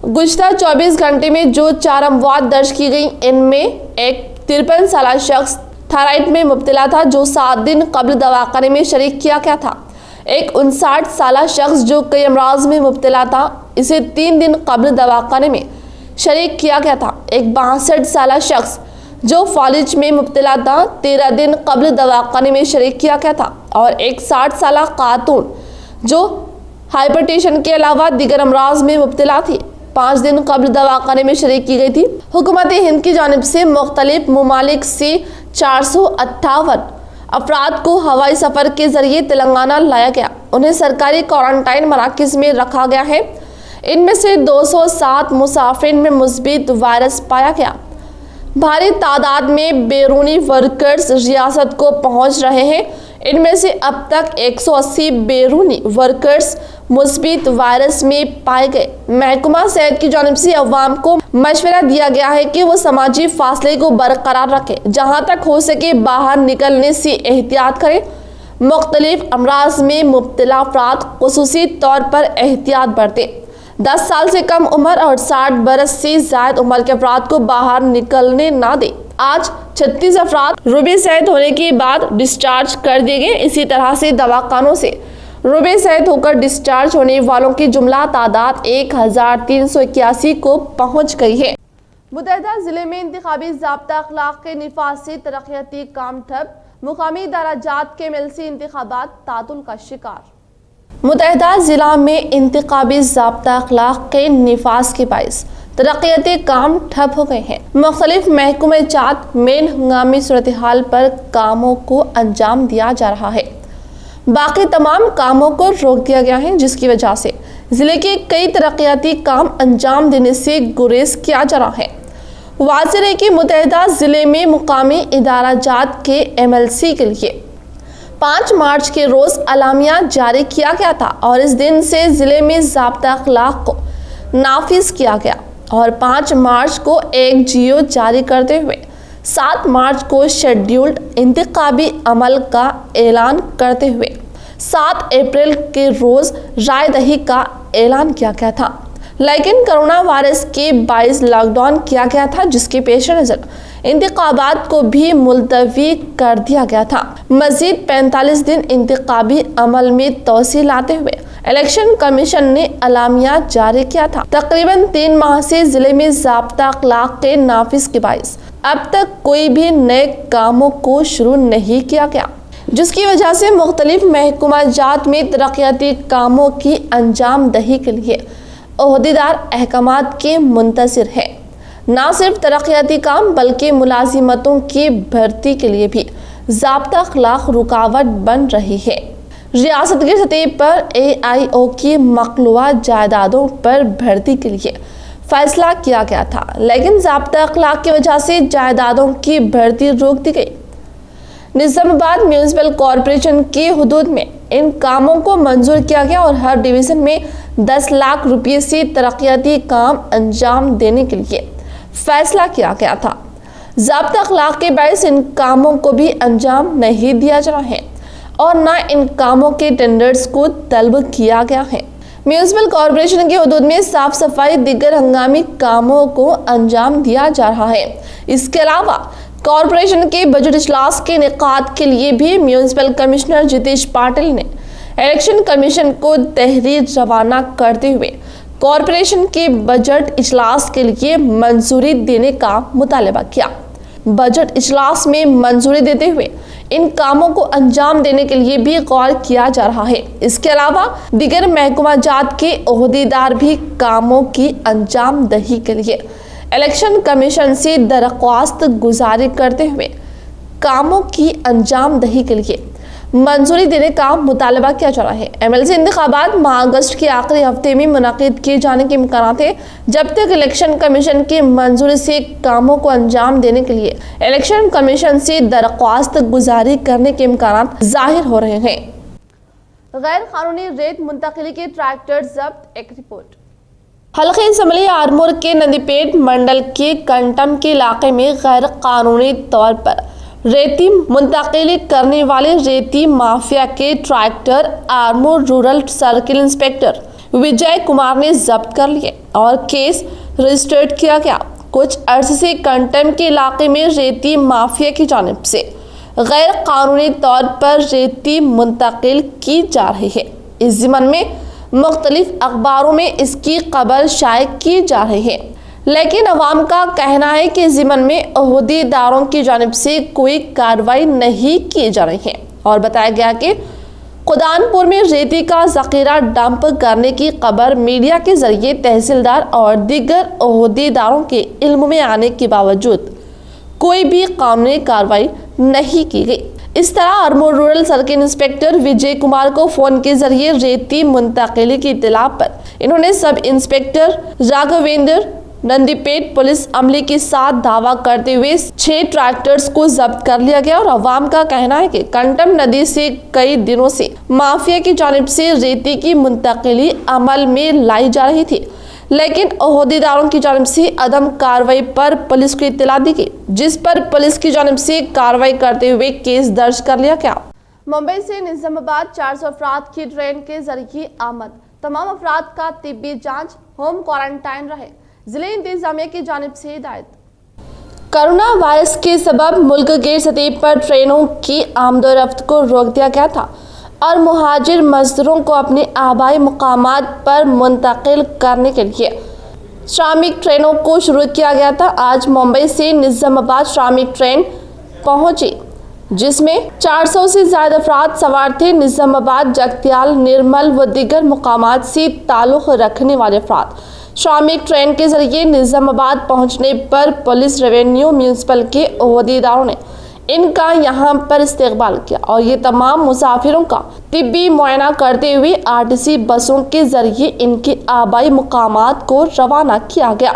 Speaker 1: गुज़िश्ता 24 घंटे में जो 4 अमवात दर्ज की गई, इनमें एक 53 साल शख्स थायराइड में मुब्तला था जो 7 दिन कबल दवाखाने में शरीक किया गया था। एक 59 साल शख्स जो कई अमराज में मुब्तला था, इसे 3 दिन कबल दवाखाने में शरीक किया गया था। एक 62 साल शख्स जो फालिज में मुब्तला था, 13 दिन कबल दवाखाने में शरीक किया गया था। और एक 60 साल खातून जो हाइपरटेंशन के अलावा दीगर अमराज में मुब्तला थी, 5 दिन कबल दवाखाने में शरीक की गई थी। हुकूमत हिंद की जानिब से मुख्तलिफ ममालिक से 458 अफराद को हवाई सफ़र के ज़रिए तेलंगाना लाया गया। उन्हें सरकारी क्वारंटाइन मराकज़ में रखा गया है। इनमें से 207 मुसाफिर में मुस्बित वायरस पाया गया। भारी तादाद में बैरूनी वर्कर्स रियासत को पहुंच रहे हैं। इनमें से अब तक 180 बैरूनी वर्कर्स मुस्बित वायरस में पाए गए। महकमा सेहत की जानिब से अवाम को मशवरा दिया गया है कि वो समाजी फासले को बरकरार रखें। जहां तक हो सके बाहर निकलने से एहतियात करें। मुख्तलिफ अमराज में मुब्तला अफराद खुसूसी तौर पर एहतियात बरतें। 10 साल से कम उम्र और 60 बरस से ज़ायद उम्र के अफराद को बाहर निकलने ना दें। आज 36 अफराद रुबे सेहत होने के बाद डिस्चार्ज कर दिए गए। इसी तरह से दवाखानों से रुबे सेहत होकर डिस्चार्ज होने वालों की जुमला तादाद 1381 को पहुंच गई है। मुतहदा ज़िले में इंतखाबी ज़ाब्ता अखलाक के निफाज से तरक्याती काम ठप, मुकामी दराजात के MLC इंतखाबात तातुल का शिकार। मुतहदा ज़िला में इंतखाबी ज़ाब्ता अखलाक के निफाज के बाइस तरक्याती काम ठप हो गए हैं। मुख्तलिफ महकमे जात में हंगामी सूरत हाल पर कामों को अंजाम दिया जा रहा है। बाकी तमाम कामों को रोक दिया गया है, जिसकी वजह से ज़िले के कई तरक्याती काम अंजाम देने से गुरेज किया जा रहा है। वाज़िर है कि मुतहदा ज़िले में मुकामी इदाराजात के MLC के लिए 5 मार्च के रोज़ अलामिया जारी किया गया था और इस दिन से ज़िले में ज़ाब्ता अखलाक को नाफिज किया गया और 5 मार्च को एक GO जारी करते हुए 7 मार्च को शेड्यूल्ड इंतखाबी अमल का ऐलान करते हुए 7 अप्रैल के रोज़ राय दही का ऐलान किया गया था। लेकिन कोरोना वायरस के 22 लॉकडाउन किया गया था, जिसके पेश नजर इंतखाबात को भी मुलतवी कर दिया गया था। मजीद 45 दिन इंतखाबी अमल में तोसी लाते हुए इलेक्शन कमीशन ने अलामिया जारी किया था। तकरीबन 3 माह से जिले में ज़ाब्ता अखलाक के नाफिज के बाइस अब तक कोई भी नए कामों को शुरू नहीं किया गया, जिसकी वजह से मुख्तलिफ महकूमात में तरक्याती कामों की अंजाम दही के लिए ओहदेदार अहकामात के मुंतज़िर है। न सिर्फ तरक्याती काम बल्कि मुलाजिमतों की भर्ती के लिए भी ज़ाब्ता अखलाक रुकावट बन रही है। रियासत की सतह पर AIO की मखलूआ जायदादों पर भर्ती के लिए फैसला किया गया था, लेकिन ज़ाब्ता अखलाक की वजह से जायदादों की भर्ती रोक दी गई। निज़ामाबाद म्यूनिसिपल कॉरपोरेशन की हुदूद में इन कामों को मंजूर किया गया और हर डिवीज़न में 10 लाख रुपये से तरक्याती काम अंजाम देने के लिए फैसला किया गया था। ज़ाब्ता अखलाक के बायस इन कामों को भी अंजाम नहीं दिया जा रहा है और न इन कामों के टेंडर्स को तलब किया गया है। म्यूनिसिपल कॉरपोरेशन के हुदूद में साफ सफाई दीगर हंगामी कामों को अंजाम दिया जा रहा है। इसके अलावा कॉरपोरेशन के बजट इजलास के इनेकाद के लिए भी म्यूनिसिपल कमिश्नर जितेश पाटिल ने इलेक्शन कमीशन को तहरीर रवाना करते हुए कॉरपोरेशन के बजट इजलास के लिए मंजूरी देने का मुतालबा किया। बजट इजलास में मंजूरी देते हुए इन कामों को अंजाम देने के लिए भी गौर किया जा रहा है। इसके अलावा दीगर महकूमात के ओहदेदार भी कामों की अंजाम दही के लिए इलेक्शन कमीशन से दरख्वास्त गुजारी करते हुए कामों की अंजाम दही के लिए मंजूरी देने का मुतालबा किया जा रहा है। MLC इंतखाबात माह अगस्त के आखिरी हफ्ते में मुनाकिद किए जाने के इम्कान थे, जब तक इलेक्शन कमीशन की मंजूरी से कामों को अंजाम देने के लिए इलेक्शन कमीशन से दरख्वास्त गुजारी करने के इम्कान जाहिर हो रहे हैं। गैर कानूनी रेत मुंतकिली के ट्रैक्टर जब्त, एक रिपोर्ट। हल्के असम्बली आरमूर के नंदीपेट मंडल के कंटम के इलाके में गैर कानूनी तौर पर रेती मुंतकिली करने वाले रेती माफिया के tractor Armoor rural circle inspector Vijay Kumar ने जब्त कर लिए और केस रजिस्टर्ड किया गया। कुछ अर्से से कंटम के इलाके में रेती माफिया की जानिब से गैर कानूनी तौर पर रेती मुंतकिल की जा रही है। इस ज़िम्न में मुख्तलिफ अखबारों में इसकी खबर शाये की जा रही है, लेकिन अवाम का कहना है कि ज़िम्न में ओहदेदारों की जानिब से कोई कार्रवाई नहीं की जा रही है और बताया गया कि खुदानपुर में रेती का ज़ख़ीरा डंप करने की खबर मीडिया के जरिए तहसीलदार और दीगर ओहदेदारों के इल्म में आने के बावजूद कोई भी कानूनी कार्रवाई नहीं की गई। इस तरह Armoor rural circle inspector Vijay Kumar को फ़ोन के जरिए रेती मुंतकिली की इत्तला पर इन्होंने sub inspector Raghavendra Nandipet police अमले के साथ दावा करते हुए 6 ट्रैक्टर्स को जब्त कर लिया गया और अवाम का कहना है कि कंटम नदी से कई दिनों से माफिया की जानिब से रेती की मुंतकिली अमल में लाई जा रही थी, लेकिन ओहदेदारों की जानिब से अदम कार्रवाई पर पुलिस को इत्तला दी गई, जिस पर पुलिस की जानिब से कार्रवाई करते हुए केस दर्ज कर लिया गया। मुंबई से निजामाबाद 400 अफराद की ट्रेन के जरिए आमद, तमाम अफराद का तिब्बी जांच, होम क्वारंटाइन रहे, जिले इंतजामिया की जानिब से हिदायत। कोरोना वायरस के सबब मुल्क के सतह पर ट्रेनों की आमदोरफ्त को रोक दिया गया था और मुहाजिर मजदूरों को अपने आबाई मुकामात पर मुंतकिल करने के लिए श्रमिक ट्रेनों को शुरू किया गया था। आज मुंबई से निजामाबाद श्रमिक ट्रेन पहुंची, जिसमें 400 से ज़्यादा अफराद सवार थे। निजामाबाद, जगत्याल, निर्मल व दीगर मुकामात से ताल्लुक़ रखने वाले अफराद श्रमिक ट्रेन के जरिए निजामाबाद पहुंचने पर पुलिस, रेवेन्यू, म्यूनिसिपल के ओहदेदारों ने इनका यहां पर इस्तकबाल किया और ये तमाम मुसाफिरों का तिब्बी मुआयना करते हुए RTC बसों के जरिए इनके आबाई मुकामात को रवाना किया गया।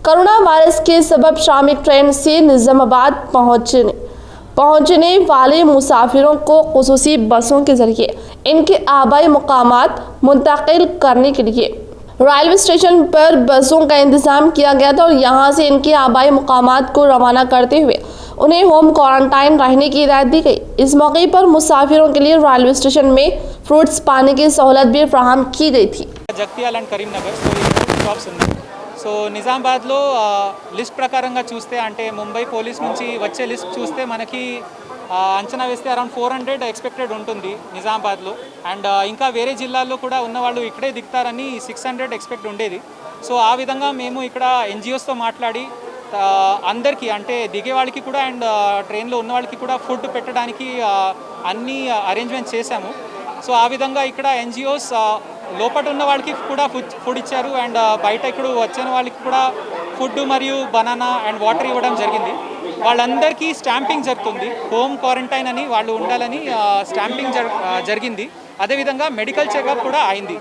Speaker 1: कोरोना वायरस के सबब श्रमिक ट्रेन से निजामाबाद पहुंचने वाले मुसाफिरों को खुसूसी बसों के जरिए इनके आबाई मुकामात मुंतकिल करने के लिए रेलवे स्टेशन पर बसों का इंतजाम किया गया था और यहां से इनके आबाई मुकामात को रवाना करते हुए उन्हें होम क्वारंटाइन रहने की हिदायत दी गई। इस मौके पर मुसाफिरों के लिए रेलवे स्टेशन में फ्रूट्स, पानी की सहूलत भी फराहम की गई थी।
Speaker 8: जगत्याल एंड करीमनगर
Speaker 9: స్టాప్స్ ఉన్నాయి. సో నిజామాబాద్లో లిస్ట్ ప్రకారంగా చూస్తే అంటే ముంబై పోలీస్ నుంచి వచ్చే లిస్ట్ చూస్తే మనకి అంచనా వేస్తే అరౌండ్ 400 ఎక్స్పెక్టెడ్ ఉంటుంది నిజామాబాద్లో. అండ్ ఇంకా వేరే జిల్లాల్లో కూడా ఉన్నవాళ్ళు ఇక్కడే దిగుతారని 600 ఎక్స్పెక్ట్ ఉండేది. సో ఆ విధంగా మేము ఇక్కడ ఎన్జిఓస్తో మాట్లాడి అందరికీ అంటే దిగే వాళ్ళకి కూడా అండ్ ట్రైన్లో ఉన్న వాళ్ళకి కూడా ఫుడ్ పెట్టడానికి అన్ని అరేంజ్మెంట్స్ చేశాము. సో ఆ విధంగా ఇక్కడ ఎన్జిఓస్ లోపల ఉన్న వాళ్ళకి కూడా ఫుడ్ ఇచ్చారు అండ్ బయట ఇక్కడ వచ్చిన వాళ్ళకి కూడా ఫుడ్ మరియు బనానా అండ్ వాటర్ ఇవ్వడం జరిగింది. వాళ్ళందరికీ స్టాంపింగ్ జరుగుతుంది. హోమ్ క్వారంటైన్ అని వాళ్ళు ఉండాలని స్టాంపింగ్ జరిగింది. అదేవిధంగా మెడికల్ చెకప్ కూడా అయింది.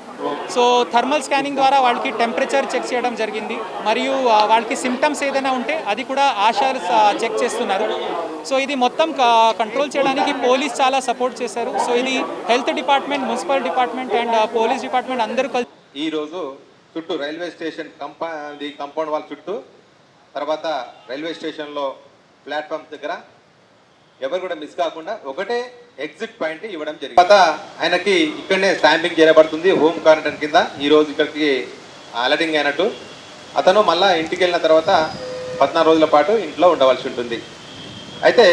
Speaker 9: సో థర్మల్ స్కానింగ్ ద్వారా వాళ్ళకి టెంపరేచర్ చెక్ చేయడం జరిగింది మరియు వాళ్ళకి సిమ్టమ్స్ ఏదైనా ఉంటే అది కూడా ఆశాలు చెక్ చేస్తున్నారు. సో ఇది మొత్తం కంట్రోల్ చేయడానికి పోలీస్ చాలా సపోర్ట్ చేశారు. సో ఇది health department, municipal department and police department అందరూ కలిసి
Speaker 10: ఈరోజు చుట్టూ రైల్వే స్టేషన్ కాంపౌండ్ వాల్ చుట్టూ, తర్వాత రైల్వే స్టేషన్లో ప్లాట్ఫామ్ దగ్గర ఎవరు కూడా మిస్ కాకుండా ఒకటే ఎగ్జిట్ పాయింట్ ఇవ్వడం జరిగింది. తర్వాత ఆయనకి ఇక్కడనే స్టాంపింగ్ చేయబడుతుంది హోమ్ క్వారంటైన్ కింద. ఈరోజు ఇక్కడికి అలర్టింగ్ అయినట్టు అతను మళ్ళీ ఇంటికి వెళ్ళిన తర్వాత 14 రోజుల పాటు ఇంట్లో ఉండవలసి ఉంటుంది. అయితే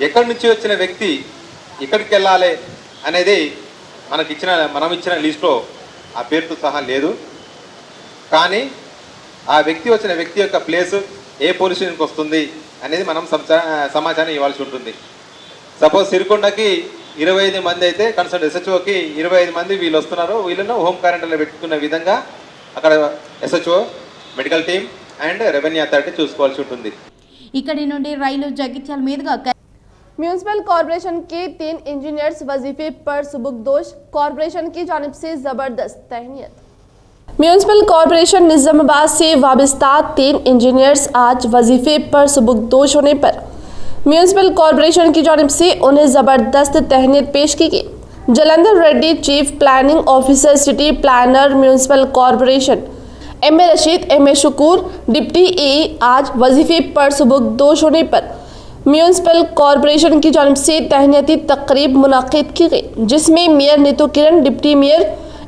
Speaker 10: ఎక్కడి నుంచి వచ్చిన వ్యక్తి ఎక్కడికి వెళ్ళాలి అనేది మనం ఇచ్చిన లిస్ట్లో ఆ పేరుతో సహా లేదు. కానీ ఆ వచ్చిన వ్యక్తి యొక్క ప్లేసు ఏ పోలీస్ స్టేషన్కి వస్తుంది అనేది మనం సమాచారం ఇవ్వాల్సి ఉంటుంది. సపోజ్ సిరికొండకి 25 మంది అయితే కన్సర్న్ SHOకి 25 మంది వీళ్ళు వస్తున్నారు, వీళ్ళను హోమ్ క్వారంటైన్లో పెట్టుకున్న విధంగా అక్కడ SHO, medical team and revenue authority చూసుకోవాల్సి ఉంటుంది.
Speaker 11: ఇక్కడి నుండి రైలు జగిత్యాల మీదుగా
Speaker 1: म्यूनसिपल कॉरपोरेशन के 3 इंजीनियर्स वजीफे पर सुबुकदोश, कॉरपोरेशन की जानिब से जबरदस्त तहनीत। म्यूनसिपल कॉरपोरेशन निजामाबाद से वाबस्ता 3 इंजीनियर्स आज वजीफे पर सुबुकदोश होने पर म्यूनसिपल कॉरपोरेशन की जानिब से उन्हें ज़बरदस्त तहनीत पेश की गई। Jalandhar Reddy, chief planning officer city planner municipal corporation, MA Rashid, MA Shakoor, deputy AE आज वजीफे पर सुबुकदोश होने पर म्यूनसिपल कॉरपोरेशन की जानिब से तहनीती तकरीब मुनाकिद की गई, जिसमें mayor Neetu Kiran, deputy mayor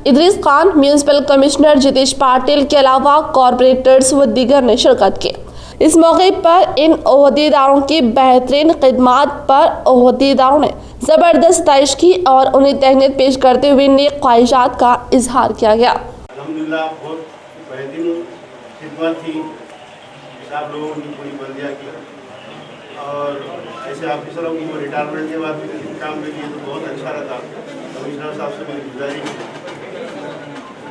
Speaker 1: Idris Khan, municipal commissioner Jitesh Patil के अलावा कॉरपोरेटर्स व दीगर ने शिरकत की। इस मौके पर इन ओहदेदारों की बेहतरीन खिदमात पर ओहदेदारों ने ज़बरदस्त तारीफ की और उन्हें तहनीत पेश करते हुए नेक ख्वाहिशात का इजहार किया गया।
Speaker 12: अल्हम्दुलिल्लाह बहुत बेहतरीन खिदमत थी, आप लोगों की पूरी बल्दिया की, और ऐसे ऑफिसरों की रिटायरमेंट के बाद काम में किए तो बहुत अच्छा रहता। कमिश्नर साहब से मेरी गुजारिश है,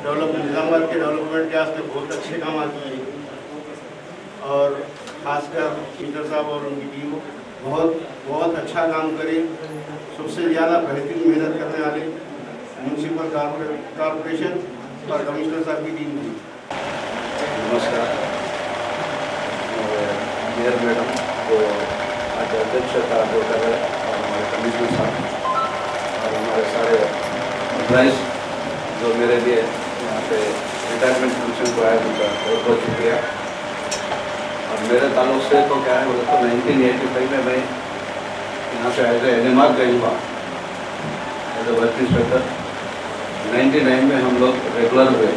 Speaker 12: डेवलपमेंट निजामाबाद के डेवलपमेंट के वास्ते बहुत अच्छे काम आते हैं, और खासकर मीटर साहब और उनकी टीम बहुत अच्छा काम करे। सबसे ज़्यादा बेहतरीन मेहनत करने वाले म्यूनसिपल कॉरपोरेशन और कमिश्नर साहब की टीम थी।
Speaker 13: नमस्कार। मेयर मैडम को आज अध्यक्षता जो कर रहे हैं, और हमारे कमिश्नर साहब और हमारे सारे एम्प्लॉइज जो मेरे लिए यहाँ पे रिटायरमेंट फंक्शन को आया, उनका बहुत बहुत शुक्रिया। और मेरे ताल्लुक से तो क्या है बोले तो 1985 में मैं यहाँ पे एज एनएमआर गई हुआ एज ए वर्क इंस्पेक्टर। 99 में हम लोग रेगुलर हुए।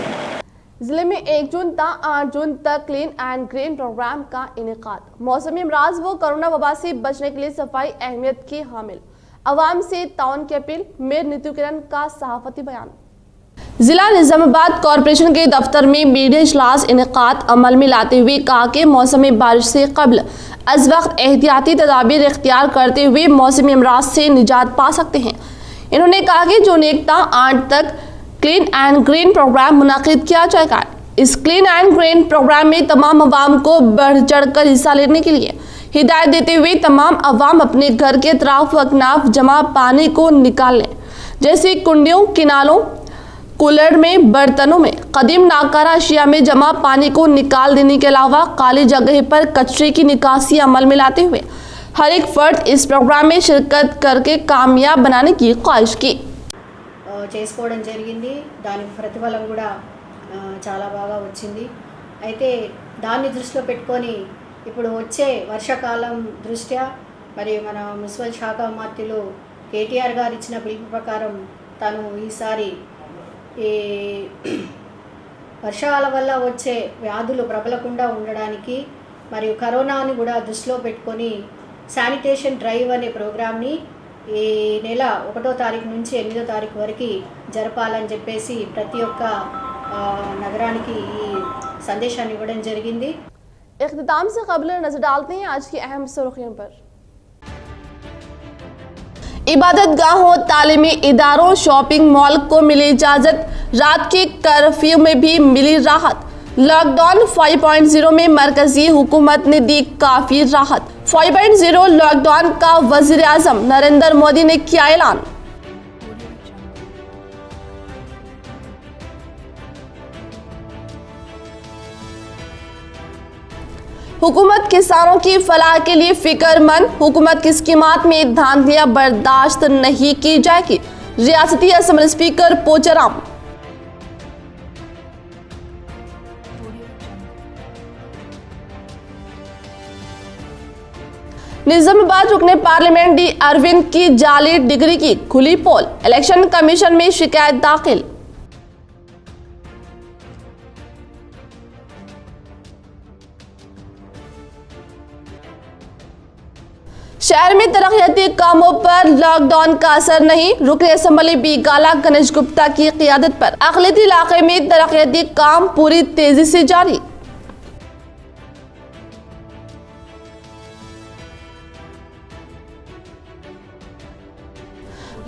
Speaker 1: जिले में 1 जून ता 8 जून तक क्लीन एंड ग्रीन प्रोग्राम का इनेकाद। मौसमी अमराज व कोरोना वबा से बचने के लिए सफाई अहमियत की हामिल, अवाम से ताउन की अपील। मेयर नीतू किरण का सहाफती बयान। जिला निजामाबाद कॉरपोरेशन के दफ्तर में मीडिया इजलास इनेकाद अमल में लाते हुए कहा कि मौसमी बारिश से कबल अज वक्त एहतियाती तदाबीर इख्तियार करते हुए मौसमी अमराज से निजात पा सकते हैं। इन्होंने कहा कि जून 1 ता 8 तक क्लीन एंड ग्रीन प्रोग्राम मुनाकिद किया जाएगा। इस क्लीन एंड ग्रीन प्रोग्राम में तमाम अवाम को बढ़ चढ़ कर हिस्सा लेने के लिए हिदायत देते हुए तमाम अवाम अपने घर के अतराफ व अकनाफ जमा पानी को निकाल लें, जैसे कुंडियों, किनालों, कूलर में, बर्तनों में, कदीम नाकारा अशिया में जमा पानी को निकाल देने के अलावा काली जगह पर कचरे की निकासी अमल में लाते हुए हर एक फर्द इस प्रोग्राम में शिरकत करके कामयाब बनाने की ख्वाहिश की।
Speaker 14: చేసుకోవడం జరిగింది। దానికి ప్రతిఫలం కూడా చాలా బాగా వచ్చింది। అయితే దాన్ని దృష్టిలో పెట్టుకొని ఇప్పుడు వచ్చే వర్షాకాలం దృష్ట్యా మరి మన మున్సిపల్ శాఖ మంత్రులు కేటీఆర్ గారు ఇచ్చిన పిలుపు ప్రకారం తను ఈసారి ఈ వర్షాల వల్ల వచ్చే వ్యాధులు ప్రబలకుండా ఉండడానికి మరియు కరోనాని కూడా దృష్టిలో పెట్టుకొని శానిటేషన్ డ్రైవ్ అనే ప్రోగ్రామ్ని ఈ నెల 1వ తారీఖు నుంచి 8వ తారీఖు వరకు జరపాలని చెప్పేసి ప్రతి ఒక్క నగరానికి ఈ సందేశాన్ని ఇవ్వడం జరిగింది।
Speaker 1: इख्तिताम से कबल नजर डालते हैं आज की अहम सुर्खियों पर। इबादत गाहों, तालीमी इदारों, शॉपिंग मॉल को मिली इजाजत, रात के कर्फ्यू में भी मिली राहत। लॉकडाउन 5.0 में मरकजी हुकूमत ने दी काफी राहत। 5.0 लॉकडाउन का वजीर आजम नरेंद्र मोदी ने किया ऐलान। हुकूमत किसानों की फलाह के लिए फिक्रमंद, हुकूमत की स्कीमात में धांधलियां बर्दाश्त नहीं की जाएगी। रियासती असेंबली स्पीकर पोचाराम। निजामाबाद रुकने पार्लियामेंट डी अरविंद की जाली डिग्री की खुली पोल, इलेक्शन कमीशन में शिकायत दाखिल। शहर में तरक्याती कामों पर लॉकडाउन का असर नहीं, रुकने असेंबली बीगाला गणेश गुप्ता की क़ियादत पर अक़लियती इलाके में तरक्याती काम पूरी तेजी से जारी।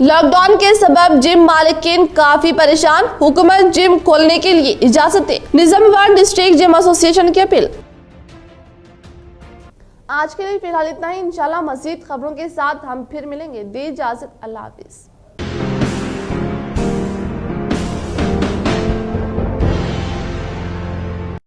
Speaker 1: लॉकडाउन के सबब जिम मालिकीन काफी परेशान, हुकूमत जिम खोलने के लिए इजाजत दे, निजामाबाद डिस्ट्रिक्ट जिम एसोसिएशन की अपील। आज के लिए फिलहाल इतना ही। इंशाल्लाह मज़ीद खबरों के साथ हम फिर मिलेंगे। दे इजाजत, अल्लाह हाफिज।